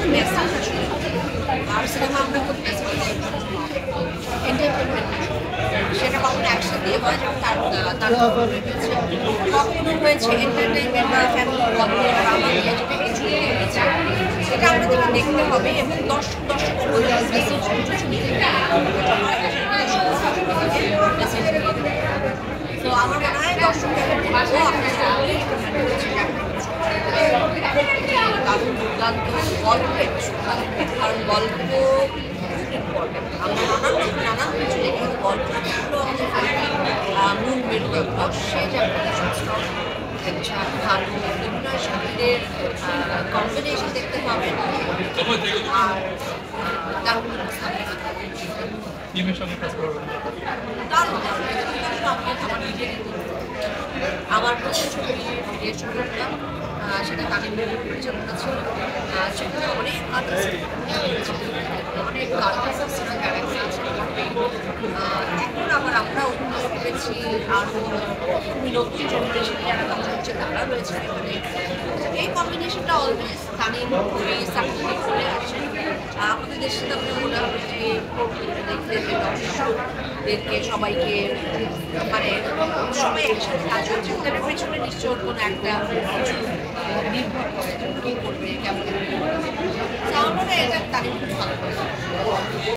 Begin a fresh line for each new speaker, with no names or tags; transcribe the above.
message আসলে আর cinema আমরা খুব এন্টারটেনমেন্ট সেটা কখনো অ্যাকশন দিয়ে হয় যেমন তার কখনো হয়েছে এন্টারটেনমেন্ট বা ফ্যামিলি গল্প ড্রামা দিয়ে যেটা কিছু হয়েছে সেটা আমাদেরকে দেখতে হবে এবং দর্শকের মধ্যে মেসেজ কিছু নিতে তো আমার মনে হয় দর্শকদের বলবো আপনারা দুর্দান্ত গল্পের কারণ গল্প আমরা নানান কিছু দেখি গল্পগুলো আমাদের মূল মেরুদণ্ড সে যেমন ভালো বিভিন্ন শরীরের কম্বিনেশন দেখতে পাবেন আর দারুণ আমার প্রথম ছবি বিয়ের ছবিটা সেটা তামিল পরিচালনা ছিল সেখানে অনেক অনেক ক্যারেক্টার আছে এখন আবার আমরা অভিনয় করেছি আরও নতুন জেনারেশন যারা কাজ হচ্ছে তারা রয়েছে এখানে এই কম্বিনেশনটা অলওয়েজ তামিল খুবই সাকসেসফুল করে আসে আমাদের দেশে তো মনে হবে যে দেখতে যে দর্শকদেরকে সবাইকে মানে সবাই একসাথে কাজ হচ্ছে তাদের পেছনে নিশ্চয় কোনো একটা নির্ভর করে কী করবে কেমন এটা তাদের খুব ভালো